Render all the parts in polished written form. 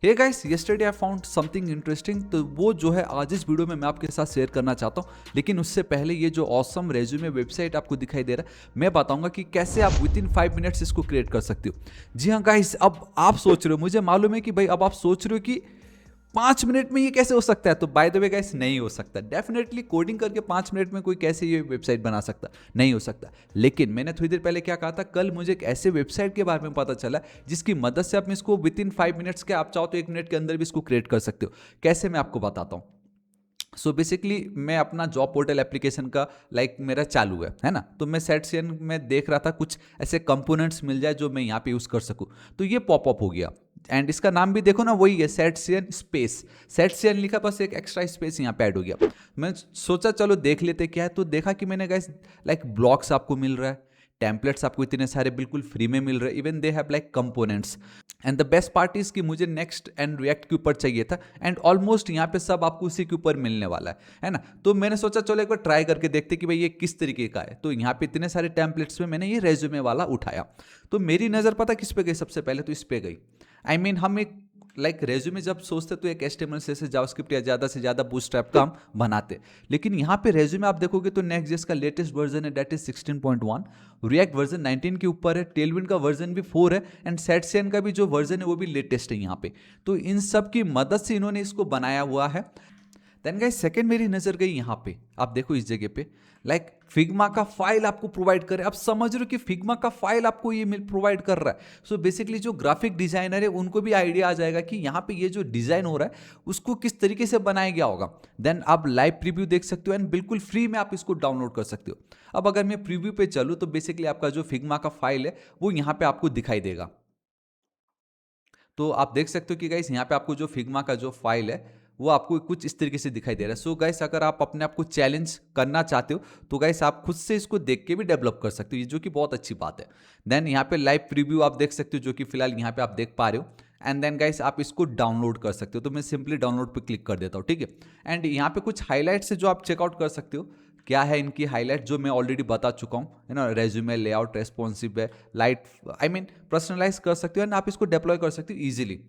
Hey guys, yesterday I found something interesting। तो वो जो है आज इस वीडियो में मैं आपके साथ शेयर करना चाहता हूँ। लेकिन उससे पहले ये जो ऑसम रेज्यूमे वेबसाइट आपको दिखाई दे रहा है, मैं बताऊंगा कि कैसे आप विद इन 5 मिनट्स इसको क्रिएट कर सकते हो। जी हाँ गाइस, अब आप सोच रहे हो, मुझे मालूम है कि भाई अब आप सोच रहे हो कि 5 मिनट में ये कैसे हो सकता है। तो बाय द वे गाइस, नहीं हो सकता। डेफिनेटली कोडिंग करके 5 मिनट में कोई कैसे ये वेबसाइट बना सकता, नहीं हो सकता। लेकिन मैंने थोड़ी देर पहले क्या कहा था, कल मुझे एक ऐसे वेबसाइट के बारे में पता चला जिसकी मदद से आप इसको विद इन 5 मिनट्स के, आप चाहो तो 1 मिनट के अंदर भी इसको क्रिएट कर सकते हो। कैसे, मैं आपको बताता हूँ। सो बेसिकली मैं अपना जॉब पोर्टल एप्लीकेशन का मेरा चालू है ना। तो मैं सेटसियन में देख रहा था कुछ ऐसे कंपोनेंट्स मिल जाए जो मैं यहाँ पे यूज़ कर सकूँ। तो ये पॉपअप हो गया एंड इसका नाम भी देखो ना, वही है सेटसियन स्पेस। सेटसियन लिखा, बस एक एक्स्ट्रा स्पेस यहाँ पे ऐड हो गया। मैं सोचा चलो देख लेते क्या है। तो देखा कि मैंने गाइस ब्लॉक्स आपको मिल रहा है, टेम्पलेट्स आपको इतने सारे बिल्कुल फ्री में मिल रहे हैं, even they have components. And the best part is कि मुझे नेक्स्ट एंड रिएक्ट के ऊपर चाहिए था एंड ऑलमोस्ट यहाँ पे सब आपको उसी के ऊपर मिलने वाला है ना। तो मैंने सोचा चलो एक बार ट्राई करके देखते कि भाई ये किस तरीके का है। तो यहाँ पे इतने सारे टेम्पलेट्स में मैंने ये रेज्यूमे वाला उठाया। तो मेरी नज़र पता किस पे गई सबसे पहले, तो इस पे गई। हम एक रेज्यूमे जब सोचते तो एक HTML से जावास्क्रिप्ट या ज़्यादा से ज़्यादा बूटस्ट्रैप का हम बनाते। लेकिन यहाँ पे रेज्यूमे आप देखोगे तो नेक्स्ट.जेएस का लेटेस्ट वर्जन है, दैट इज 16.1। रिएक्ट वर्जन 19 के ऊपर है, टेलविंड का वर्जन भी 4 है एंड सेटसियन का भी जो वर्जन है वो भी लेटेस्ट है यहाँ पे। तो इन सब की मदद से इन्होंने इसको बनाया हुआ है। देन गाइस, सेकंड मेरी नजर गई यहाँ पे, आप देखो इस जगह पे फिग्मा का फाइल आपको प्रोवाइड कर रहा है। आप समझ रहे हो कि फिग्मा का फाइल आपको ये प्रोवाइड कर रहा है। सो बेसिकली जो ग्राफिक डिजाइनर है उनको भी आइडिया आ जाएगा कि यहाँ पे ये जो डिजाइन हो रहा है उसको किस तरीके से बनाया गया होगा। देन आप लाइव प्रीव्यू देख सकते हो एंड बिल्कुल फ्री में आप इसको डाउनलोड कर सकते हो। अब अगर मैं प्रीव्यू पे चलूँ तो बेसिकली आपका जो फिग्मा का फाइल है वो यहाँ पे आपको दिखाई देगा। तो आप देख सकते हो कि गाइस यहाँ पे आपको जो फिग्मा का जो फाइल है वो आपको कुछ इस तरीके से दिखाई दे रहा है। सो गाइस, अगर आप अपने आप को चैलेंज करना चाहते हो तो गाइस आप खुद से इसको देख के भी डेवलप कर सकते हो, ये जो कि बहुत अच्छी बात है। देन यहाँ पे लाइव प्रीव्यू आप देख सकते हो, जो कि फिलहाल यहाँ पे आप देख पा रहे हो। एंड देन गाइस आप इसको डाउनलोड कर सकते हो। तो मैं सिंपली डाउनलोड पे क्लिक कर देता हूँ, ठीक है। एंड यहाँ पे कुछ हाईलाइट्स है जो आप चेकआउट कर सकते हो। क्या है इनकी हाईलाइट, जो मैं ऑलरेडी बता चुका हूँ, है ना। रेज्यूमे लेआउट रेस्पॉन्सिव है, लाइट पर्सनलाइज कर सकते हो एंड आप इसको डिप्लॉय कर सकते हो इजीली।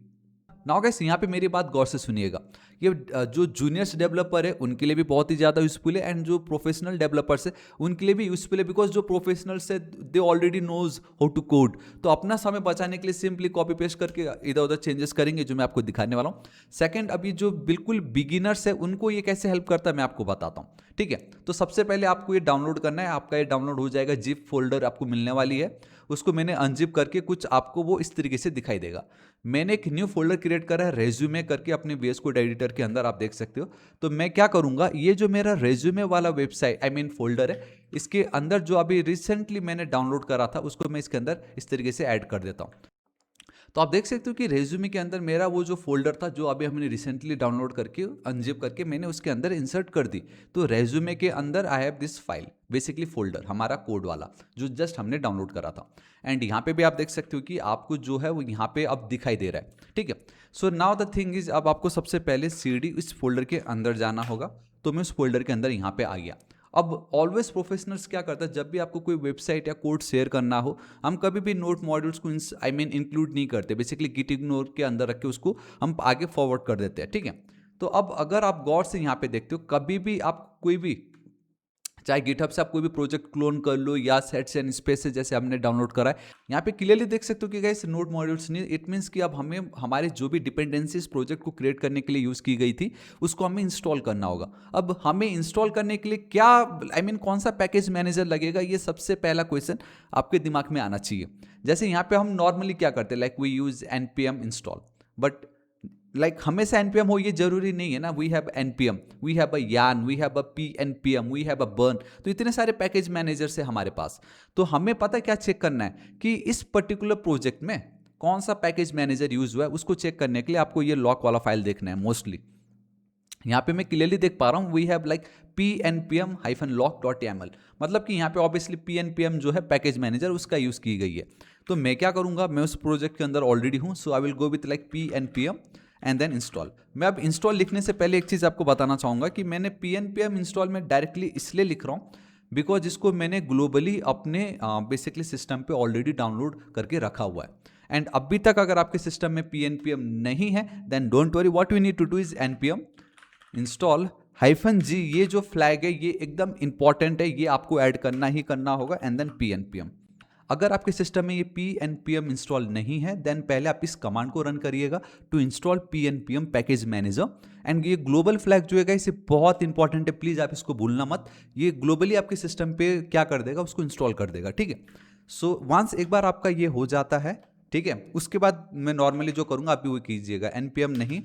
नाउ गाइस, यहाँ पे मेरी बात गौर से सुनिएगा। ये जो जूनियर्स डेवलपर है उनके लिए भी बहुत ही ज़्यादा यूजफुल है एंड जो प्रोफेशनल डेवलपर्स है उनके लिए भी यूजफुल है। बिकॉज जो प्रोफेशनल्स है they already knows how to code. तो अपना समय बचाने के लिए सिंपली कॉपी पेस्ट करके इधर उधर चेंजेस करेंगे, जो मैं आपको दिखाने वाला हूँ। सेकंड, अभी जो बिल्कुल बिगिनर्स है उनको ये कैसे हेल्प करता है मैं आपको बताता हूँ, ठीक है। तो सबसे पहले आपको ये डाउनलोड करना है। आपका ये डाउनलोड हो जाएगा, जिप फोल्डर आपको मिलने वाली है। उसको मैंने अनजिप करके कुछ आपको वो इस तरीके से दिखाई देगा। मैंने एक न्यू फोल्डर क्रिएट करा है रेज्यूमे करके अपने VS कोड एडिटर के अंदर, आप देख सकते हो। तो मैं क्या करूंगा, ये जो मेरा रेज्यूमे वाला वेबसाइट फोल्डर है, इसके अंदर जो अभी रिसेंटली मैंने डाउनलोड करा था उसको मैं इसके अंदर इस तरीके से ऐड कर देता हूँ। तो आप देख सकते हो कि रेज्यूमे के अंदर मेरा वो जो फोल्डर था जो अभी हमने रिसेंटली डाउनलोड करके अनजिप करके मैंने उसके अंदर इंसर्ट कर दी। तो रेज्यूमे के अंदर I have this file, basically folder हमारा कोड वाला जो जस्ट हमने डाउनलोड करा था। एंड यहाँ पे भी आप देख सकते हो कि आपको जो है वो यहाँ पे अब दिखाई दे रहा है, ठीक है। So now the thing is, अब आपको सबसे पहले CD इस फोल्डर के अंदर जाना होगा। तो मैं उस फोल्डर के अंदर यहाँ पे आ गया। अब ऑलवेज प्रोफेशनल्स क्या करता है, जब भी आपको कोई वेबसाइट या कोड शेयर करना हो, हम कभी भी नोट मॉड्यूल्स को इंक्लूड नहीं करते। बेसिकली गिट इग्नोर के अंदर रख के उसको हम आगे फॉरवर्ड कर देते हैं, ठीक है। तो अब अगर आप गौर से यहाँ पे देखते हो, कभी भी आप कोई भी, चाहे गिटहब से आप कोई भी प्रोजेक्ट क्लोन कर लो या सेट्स एंड स्पेस से जैसे हमने डाउनलोड करा है, यहाँ पे क्लियरली देख सकते हो कि गाइस नोड मॉड्यूल्स नहीं, इट मीन्स कि अब हमें हमारे जो भी डिपेंडेंसीज प्रोजेक्ट को क्रिएट करने के लिए यूज़ की गई थी उसको हमें इंस्टॉल करना होगा। अब हमें इंस्टॉल करने के लिए क्या कौन सा पैकेज मैनेजर लगेगा, ये सबसे पहला क्वेश्चन आपके दिमाग में आना चाहिए। जैसे यहाँ पे हम नॉर्मली क्या करते हैं, we use npm install, but हमेशा npm हो ये जरूरी नहीं है ना। We have npm, we have a yarn, we have a pnpm, we have a burn। तो इतने सारे पैकेज मैनेजर है हमारे पास। तो हमें पता क्या चेक करना है कि इस पर्टिकुलर प्रोजेक्ट में कौन सा पैकेज मैनेजर यूज हुआ है। उसको चेक करने के लिए आपको ये लॉक वाला फाइल देखना है मोस्टली। यहाँ पे मैं क्लियरली देख पा रहा हूँ वी हैव pnpm-lock.yaml, मतलब कि यहाँ पे ऑब्वियसली pnpm जो है पैकेज मैनेजर उसका यूज की गई है। तो मैं क्या करूँगा, मैं उस प्रोजेक्ट के अंदर ऑलरेडी हूँ, so I will go with pnpm and then install. मैं अब इंस्टॉल लिखने से पहले एक चीज़ आपको बताना चाहूँगा कि मैंने pnpm इंस्टॉल में डायरेक्टली इसलिए लिख रहा हूँ बिकॉज इसको मैंने ग्लोबली अपने बेसिकली सिस्टम पे ऑलरेडी डाउनलोड करके रखा हुआ है। एंड अभी तक अगर आपके सिस्टम में pnpm नहीं है then don't worry, what we need to do is npm install -g। ये जो फ्लैग है ये एकदम इंपॉर्टेंट है, ये आपको ऐड करना ही करना होगा, एंड देन pnpm। अगर आपके सिस्टम में ये pnpm इंस्टॉल नहीं है देन पहले आप इस कमांड को रन करिएगा to install pnpm package manager. And ये ग्लोबल फ्लैग जो है इसे बहुत इंपॉर्टेंट है, प्लीज आप इसको भूलना मत, ये ग्लोबली आपके सिस्टम पे क्या कर देगा, उसको इंस्टॉल कर देगा, ठीक है। सो वंस एक बार आपका ये हो जाता है, ठीक है, उसके बाद मैं नॉर्मली जो करूंगा आप भी वो कीजिएगा, npm नहीं,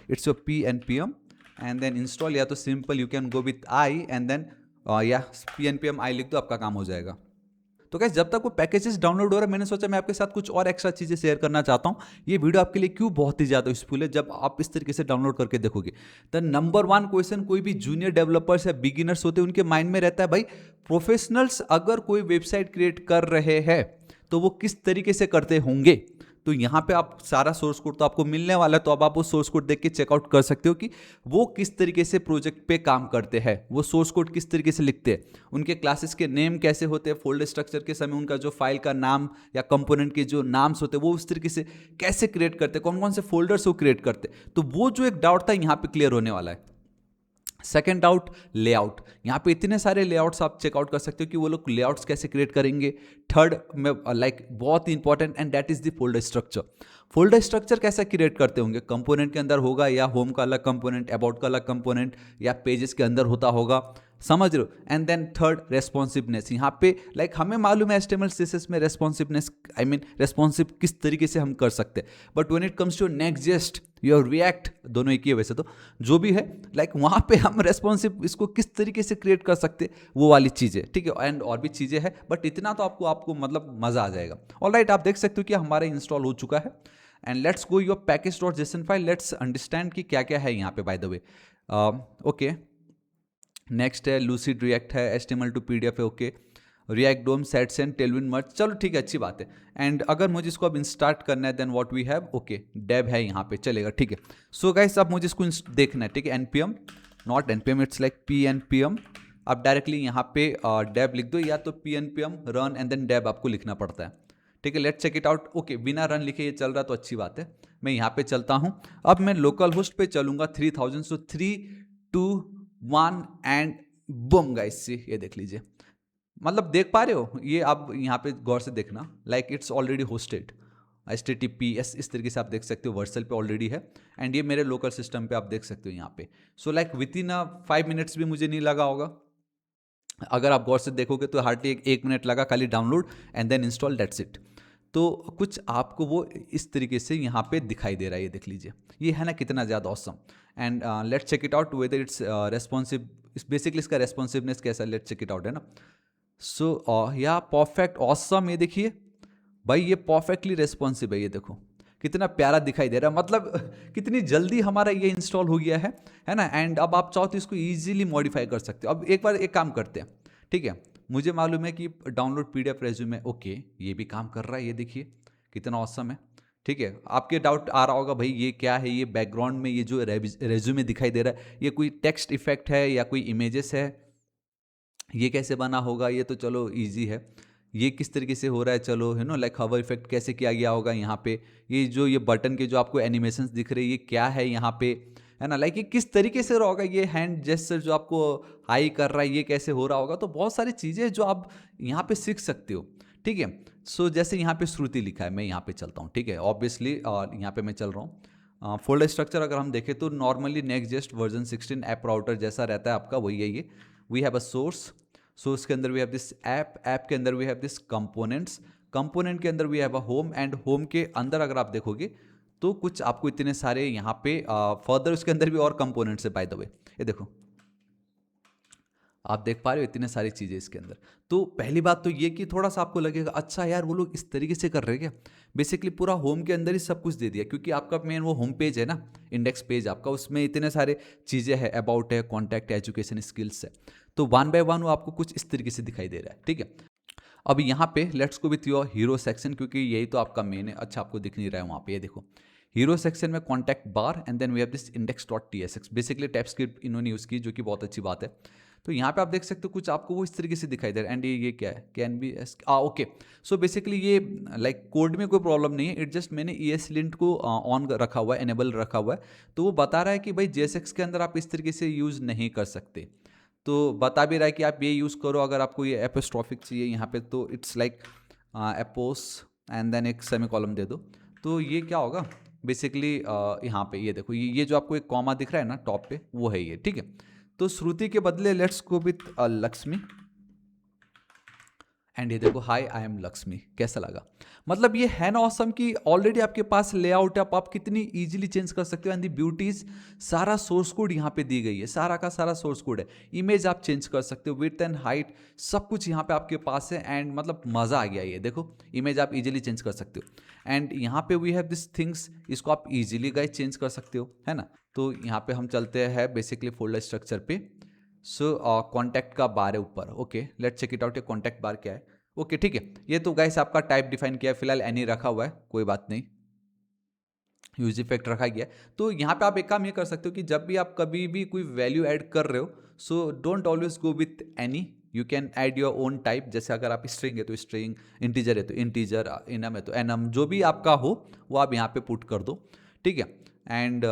it's your pnpm and then install, या तो simple you can go with I and then या pnpm आई लिख दो, आपका काम हो जाएगा। तो गाइस जब तक वो पैकेजेस डाउनलोड हो रहा है मैंने सोचा मैं आपके साथ कुछ और एक्स्ट्रा चीजें शेयर करना चाहता हूं। ये वीडियो आपके लिए क्यों बहुत ही ज्यादा यूजफुल है जब आप इस तरीके से डाउनलोड करके देखोगे। द नंबर 1 क्वेश्चन कोई भी जूनियर डेवलपर्स या बिगिनर्स होते हैं उनके माइंड में रहता है, भाई प्रोफेशनल्स अगर कोई वेबसाइट क्रिएट कर रहे हैं तो वो किस तरीके से करते होंगे। तो यहाँ पे आप सारा सोर्स कोड तो आपको मिलने वाला है, तो अब आप वो सोर्स कोड देख के चेकआउट कर सकते हो कि वो किस तरीके से प्रोजेक्ट पे काम करते हैं, वो सोर्स कोड किस तरीके से लिखते हैं, उनके क्लासेस के नेम कैसे होते हैं, फोल्डर स्ट्रक्चर के समय उनका जो फाइल का नाम या कंपोनेंट के जो नाम्स होते हैं वो उस तरीके से कैसे क्रिएट करते हैं, कौन कौन से फोल्डर्स वो क्रिएट करते हैं। तो वो जो एक डाउट था यहाँ पे क्लियर होने वाला है। सेकेंड डाउट लेआउट, यहाँ पे इतने सारे लेआउट्स आप चेकआउट कर सकते हो कि वो लोग लेआउट्स कैसे क्रिएट करेंगे। थर्ड में लाइक बहुत ही important and that is the folder structure. Folder structure कैसा क्रिएट करते होंगे, कंपोनेंट के अंदर होगा या होम का अलग कंपोनेंट, अबाउट का अलग कंपोनेंट या पेजेस के अंदर होता होगा, समझ रहे हो। एंड देन थर्ड रेस्पॉन्सिवनेस, यहाँ पे लाइक हमें मालूम है HTML CSS में रेस्पॉन्सिवनेस आई मीन रेस्पॉन्सिव किस तरीके से हम कर सकते हैं, but when it comes to Next.js your React दोनों एक ही है वैसे तो, जो भी है लाइक वहाँ पे हम रेस्पॉन्सिव इसको किस तरीके से क्रिएट कर सकते वो वाली चीज़ें, ठीक है। एंड और भी चीज़ें हैं बट इतना तो आपको मतलब मज़ा आ जाएगा। ऑलराइट, आप देख सकते हो कि हमारा इंस्टॉल हो चुका है and let's go your package.json file, let's understand कि क्या क्या है यहाँ पे by the way. Okay, next है लूसिड रिएक्ट है, HTML टू PDF है, ओके, रिएक्ट डोम सेट सेंड टेलविन मर्ज, चलो ठीक है, अच्छी बात है। एंड अगर मुझे इसको अब इंस्टार्ट करना है then what we have, okay dev है यहाँ पे, चलेगा, ठीक है। सो गाइस अब मुझे इसको देखना है, ठीक है, npm not npm, it's like pnpm। आप डायरेक्टली यहाँ पे डेब लिख दो, या तो pnpm run and then dev आपको लिखना पड़ता है, ठीक है। Let's check it out, okay बिना रन लिखे ये चल रहा तो अच्छी बात है। मैं यहाँ पे चलता हूँ, अब मैं लोकल होस्ट पे चलूंगा 3000, सो 3 2 1 एंड बूम गाइस, ये देख लीजिए, मतलब देख पा रहे हो ये, आप यहाँ पे गौर से देखना, like it's already hosted HTTPS इस तरीके से आप देख सकते हो, वर्सल पे ऑलरेडी है एंड ये मेरे लोकल सिस्टम पे आप देख सकते हो यहाँ पे। So like with in 5 minutes भी मुझे नहीं लगा होगा, अगर आप गौर से देखोगे तो हार्डली 1 मिनट लगा खाली download and then install, that's it. तो कुछ आपको वो इस तरीके से यहाँ पे दिखाई दे रहा है, ये देख लीजिए, ये है ना कितना ज़्यादा awesome. And let's check it out whether it's responsive, basically इसका रेस्पॉन्सिवनेस कैसा, लेट्स चेक इट आउट, है ना। सो या परफेक्ट ऑसम, ये देखिए भाई ये परफेक्टली रेस्पॉन्सिव है, ये देखो कितना प्यारा दिखाई दे रहा है, मतलब कितनी जल्दी हमारा ये इंस्टॉल हो गया है ना। एंड अब आप चाहो तो इसको इजीली मॉडिफाई कर सकते हो। अब एक बार एक काम करते हैं, ठीक है, मुझे मालूम है कि डाउनलोड PDF रेज्यूमे, ओके ये भी काम कर रहा है, ये देखिए कितना ऑसम है, ठीक है। आपके डाउट आ रहा होगा भाई ये क्या है, ये बैकग्राउंड में ये जो रेज्यूमे दिखाई दे रहा है ये कोई टेक्स्ट इफेक्ट है या कोई इमेजेस है, ये कैसे बना होगा, ये तो चलो इजी है, ये किस तरीके से हो रहा है, चलो है ना, लाइक हवर इफेक्ट कैसे किया गया होगा यहाँ पे, ये बटन के जो आपको एनिमेशंस दिख रहे हैं ये क्या है यहाँ पे, है ना, लाइक ये किस तरीके से होगा, ये हैंड जेस्चर जो आपको हाई कर रहा है ये कैसे हो रहा होगा। तो बहुत सारी चीज़ें जो आप यहाँ पे सीख सकते हो, ठीक है। सो जैसे यहाँ पे श्रुति लिखा है, मैं यहाँ पे चलता हूँ, ठीक है, ऑब्वियसली यहाँ पे मैं चल रहा हूँ। फोल्डर स्ट्रक्चर अगर हम देखें तो normally Next.js version 16 app router जैसा रहता है आपका, वही है ये। वी हैव अ सोर्स के अंदर वी हैव दिस ऐप के अंदर वी हैव दिस कंपोनेंट के अंदर we have a home, and home के अंदर अगर आप देखोगे तो कुछ आपको इतने सारे यहाँ पे फर्दर उसके अंदर भी और कंपोनेंट्स है बाय द वे, ये देखो आप देख पा रहे हो इतने सारी चीज़ें इसके अंदर। तो पहली बात तो ये कि थोड़ा सा आपको लगेगा अच्छा यार वो लोग इस तरीके से कर रहे हैं क्या, बेसिकली पूरा होम के अंदर ही सब कुछ दे दिया, क्योंकि आपका मेन वो होम पेज है ना, इंडेक्स पेज आपका, उसमें इतने सारे चीज़ें हैं, अबाउट है, कॉन्टैक्ट, एजुकेशन, स्किल्स है, तो 1 बाय 1 वो आपको कुछ इस तरीके से दिखाई दे रहा है, ठीक है। अब यहाँ पे let's go with your hero section, क्योंकि यही तो आपका मेन है। अच्छा आपको दिख नहीं रहा है वहाँ पे, ये देखो हीरो सेक्शन में contact bar and then we have this index.tsx, basically TypeScript इन्होंने यूज़ की जो कि बहुत अच्छी बात है। तो यहाँ पे आप देख सकते हो कुछ आपको वो इस तरीके से दिखाई दे रहा है। एंड ये क्या है, can be okay. So basically ये लाइक कोड में कोई प्रॉब्लम नहीं है, इट जस्ट मैंने ESLint को ऑन रखा हुआ है, एनेबल रखा हुआ है, तो वो बता रहा है कि भाई JSX के अंदर आप इस तरीके से यूज़ नहीं कर सकते। तो बता भी रहा है कि आप ये यूज़ करो अगर आपको ये एपोस्ट्रोफिक चाहिए यहाँ पे, तो इट्स लाइक एपोस एंड देन एक सेमी कॉलम दे दो। तो ये क्या होगा बेसिकली, यहाँ पे ये देखो, ये जो आपको एक कॉमा दिख रहा है ना टॉप पे, वो है ये, ठीक है। तो श्रुति के बदले let's go with Lakshmi. And ये देखो, हाय आई एम लक्ष्मी। कैसा लगा? मतलब ये है ना ऑसम कि ऑलरेडी आपके पास लेआउट है, आप कितनी इजीली चेंज कर सकते हो। एंड दी ब्यूटीज, सारा सोर्स कोड यहाँ पे दी गई है, सारा का सारा सोर्स कोड है। इमेज आप चेंज कर सकते हो, विड्थ एंड हाइट सब कुछ यहाँ पे आपके पास है। एंड मतलब मज़ा आ गया। ये देखो, इमेज आप इजीली चेंज कर सकते हो। एंड यहाँ पे वी हैव दिस थिंग्स, इसको आप इजीली गाइस चेंज कर सकते हो, है ना। तो यहाँ पे हम चलते हैं बेसिकली फोल्डर स्ट्रक्चर पे। सो कॉन्टैक्ट का बार है ऊपर। Okay, let's check it out, ये कॉन्टैक्ट बार क्या है। ओके ठीक है, ये तो गाइस आपका टाइप डिफाइन किया है, फिलहाल एनी रखा हुआ है, कोई बात नहीं, यूज इफेक्ट रखा गया है। तो यहाँ पे आप एक काम ये कर सकते हो कि जब भी आप कभी भी कोई वैल्यू ऐड कर रहे हो, so don't always go with any, you can add your own type. जैसे अगर आप स्ट्रिंग है तो स्ट्रिंग, इंटीजर है तो इंटीजर, इनम है तो एनम, जो भी आपका हो वो आप यहाँ पे पुट कर दो, ठीक है। एंड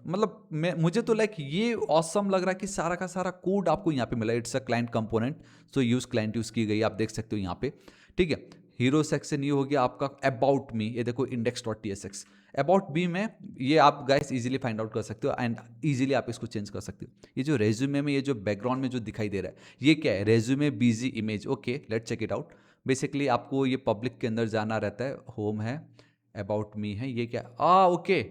मतलब मुझे तो लाइक ये ऑसम लग रहा है कि सारा का सारा कोड आपको यहाँ पे मिला। It's a client component, so use client use की गई, आप देख सकते हो यहाँ पे, ठीक है। हीरो सेक्शन ये हो गया आपका अबाउट मी, ये देखो index.tsx। अबाउट मी में ये आप गाइस इजीली फाइंड आउट कर सकते हो एंड इजीली आप इसको चेंज कर सकते हो। ये जो रेज्यूमे में ये जो बैकग्राउंड में जो दिखाई दे रहा है, ये क्या है? Resume BG image. Okay, let's check it out. Basically आपको ये पब्लिक के अंदर जाना रहता है, होम है, अबाउट मी है, ये क्या? ओके,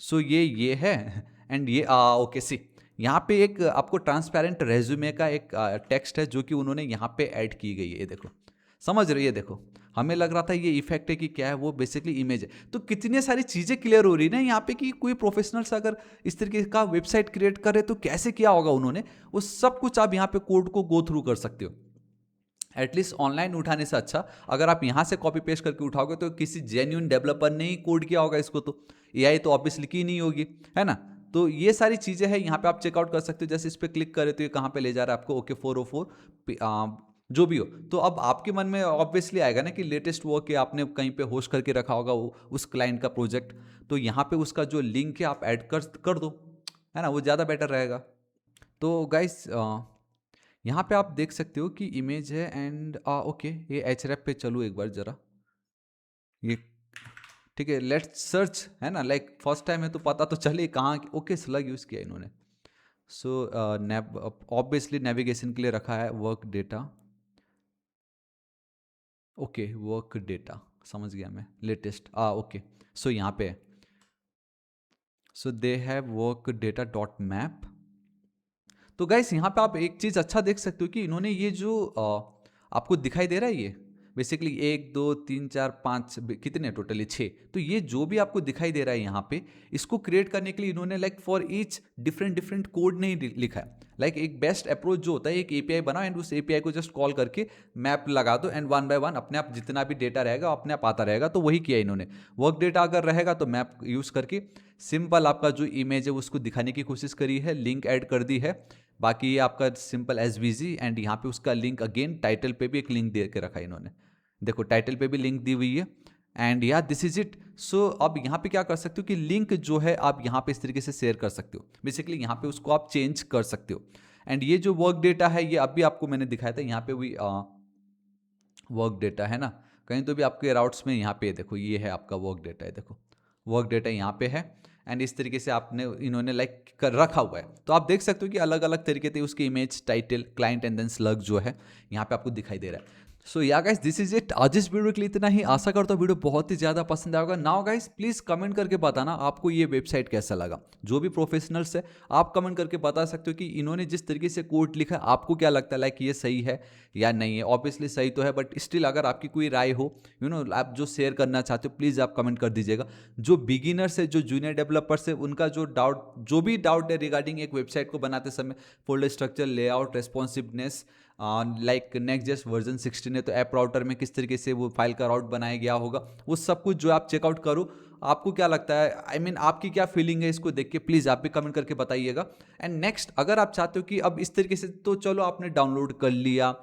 सो ये है एंड ये ओके सी, यहाँ पे एक आपको ट्रांसपेरेंट रेज्यूमे का एक टेक्स्ट है जो कि उन्होंने यहाँ पे ऐड की गई है। ये देखो, समझ रहे हो? ये देखो, हमें लग रहा था ये इफेक्ट है कि क्या है, वो बेसिकली इमेज है। तो कितनी सारी चीज़ें क्लियर हो रही है ना यहाँ पे कि कोई प्रोफेशनल्स अगर इस तरीके का वेबसाइट क्रिएट करे तो कैसे किया होगा उन्होंने, वो सब कुछ आप यहाँ पे कोड को गो थ्रू कर सकते हो। एटलीस्ट ऑनलाइन उठाने से अच्छा अगर आप यहाँ से कॉपी पेस्ट करके उठाओगे तो किसी जेन्युइन डेवलपर ने ही कोड किया होगा इसको, तो AI तो ऑब्वियसली की नहीं होगी, है ना। तो ये सारी चीज़ें हैं, यहाँ पे आप चेकआउट कर सकते हो। जैसे इस पर क्लिक करें तो ये कहाँ पे ले जा रहा है आपको, ओके 404 जो भी हो। तो अब आपके मन में ऑब्वियसली आएगा ना कि लेटेस्ट वर्क आपने कहीं पे होस्ट करके रखा होगा वो उस क्लाइंट का प्रोजेक्ट, तो यहाँ पे उसका जो लिंक है आप ऐड कर दो, है ना, वो ज़्यादा बेटर रहेगा। तो गाइस यहाँ पे आप देख सकते हो कि इमेज है एंड ओके, ये href पे चलूँ एक बार ज़रा, ये ठीक है। लेट्स सर्च, है ना, लाइक फर्स्ट टाइम है तो पता तो चले कहाँ। ओके, स्लग यूज़ किया इन्होंने। सो ऑब्वियसली नेविगेशन के लिए रखा है work data. Okay, work data समझ गया मैं, लेटेस्ट ओके। सो यहाँ पे so they have work data dot map. तो गाइस यहाँ पे आप एक चीज़ अच्छा देख सकते हो कि इन्होंने ये जो आपको दिखाई दे रहा है, ये बेसिकली 1 2 3 4 5 कितने टोटली 6, तो ये जो भी आपको दिखाई दे रहा है यहाँ पे, इसको क्रिएट करने के लिए इन्होंने like for each different code नहीं लिखा है। लाइक एक बेस्ट अप्रोच जो होता है, एक API बनाओ एंड उस API को जस्ट कॉल करके मैप लगा दो एंड 1 बाय 1 अपने आप जितना भी डेटा रहेगा अपने आप आता रहेगा। तो वही किया इन्होंने। वर्क डेटा अगर रहेगा तो मैप यूज़ करके सिंपल आपका जो इमेज है उसको दिखाने की कोशिश करी है, लिंक ऐड कर दी है। बाकी ये आपका सिंपल SVG एंड यहाँ पे उसका लिंक अगेन टाइटल पे भी एक लिंक दे के रखा है इन्होंने, देखो टाइटल पे भी लिंक दी हुई है एंड या दिस इज इट। सो अब यहाँ पे क्या कर सकते हो कि लिंक जो है आप यहाँ पे इस तरीके से शेयर कर सकते हो, बेसिकली यहाँ पे उसको आप चेंज कर सकते हो। एंड ये जो वर्क डेटा है ये अभी आपको मैंने दिखाया था, यहाँ पे भी वर्क डेटा है ना, कहीं तो भी आपके राउट्स में यहाँ पे देखो ये है आपका वर्क डेटा है, देखो वर्क डेटा यहाँ पे है एंड इस तरीके से आपने इन्होंने लाइक कर रखा हुआ है। तो आप देख सकते हो कि अलग अलग तरीके से उसकी image, title, client and then slug जो है यहाँ पे आपको दिखाई दे रहा है। सो या गाइस दिस इज इट, आज इस वीडियो के लिए इतना ही। आशा करता हूँ वीडियो बहुत ही ज़्यादा पसंद आएगा। नाउ गाइस प्लीज़ कमेंट करके बताना आपको ये वेबसाइट कैसा लगा। जो भी प्रोफेशनल्स है आप कमेंट करके बता सकते हो कि इन्होंने जिस तरीके से कोड लिखा है आपको क्या लगता है, लाइक ये सही है या नहीं है। ऑब्वियसली सही तो है बट स्टिल अगर आपकी कोई राय हो, आप जो शेयर करना चाहते हो प्लीज़ आप कमेंट कर दीजिएगा। जो बिगिनर्स है, जो जूनियर डेवलपर्स है, उनका जो भी डाउट है रिगार्डिंग एक वेबसाइट को बनाते समय, folder structure, layout, responsiveness, like next JS version 16 है तो ऐप राउटर में किस तरीके से वो फाइल का राउट बनाया गया होगा, वो सब कुछ जो आप चेकआउट करो आपको क्या लगता है, आई मीन आपकी क्या फीलिंग है इसको देख के, प्लीज़ आप भी कमेंट करके बताइएगा। एंड नेक्स्ट, अगर आप चाहते हो कि अब इस तरीके से, तो चलो आपने डाउनलोड कर लिया,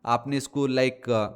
आपने इसको लाइक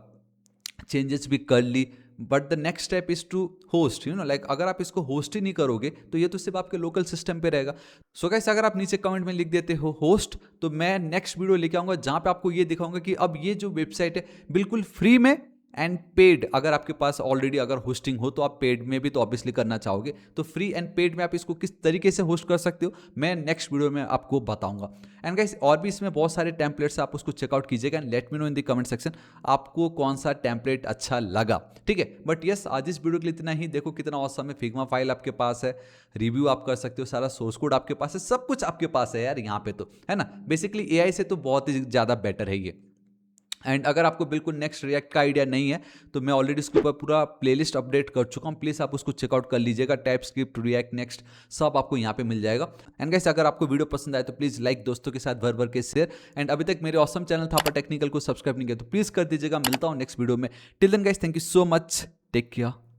चेंजेस भी कर ली, but the next step is to host, you know like अगर आप इसको होस्ट ही नहीं करोगे तो ये तो सिर्फ आपके लोकल सिस्टम पे रहेगा। सो गाइस, अगर आप नीचे कमेंट में लिख देते हो होस्ट, तो मैं नेक्स्ट वीडियो लेके आऊंगा जहां पे आपको ये दिखाऊंगा कि अब ये जो वेबसाइट है बिल्कुल फ्री में एंड पेड, अगर आपके पास ऑलरेडी अगर होस्टिंग हो तो आप पेड में भी तो ऑब्वियसली करना चाहोगे, तो फ्री एंड पेड में आप इसको किस तरीके से होस्ट कर सकते हो मैं नेक्स्ट वीडियो में आपको बताऊंगा। एंड गाइस, और भी इसमें बहुत सारे टेम्पलेट्स आप उसको चेकआउट कीजिएगा and let me know in the comment section आपको कौन सा टेम्पलेट अच्छा लगा, ठीक है। बट यस, आज इस वीडियो के लिए इतना ही। देखो कितना औसम है, फिग्मा फाइल आपके पास है, रिव्यू आप कर सकते हो, सारा सोर्स कोड आपके पास है, सब कुछ आपके पास है यार यहाँ पे, तो है ना। बेसिकली एआई से तो बहुत ही ज़्यादा बेटर है ये। एंड अगर आपको बिल्कुल नेक्स्ट रिएक्ट का आइडिया नहीं है तो मैं ऑलरेडी उसके ऊपर पूरा प्लेलिस्ट अपडेट कर चुका हूँ, प्लीज़ आप उसको चेकआउट कर लीजिएगा। टाइपस्क्रिप्ट, रिएक्ट, नेक्स्ट सब आपको यहाँ पे मिल जाएगा। एंड गाइस, अगर आपको वीडियो पसंद आए तो प्लीज़ लाइक, दोस्तों के साथ भर भर के शेयर। एंड अभी तक मेरे ऑसम चैनल थापा टेक्निकल को सब्सक्राइब नहीं किया तो प्लीज़ कर दीजिएगा। मिलता हूँ नेक्स्ट वीडियो में। Till then guys, thank you so much, take care.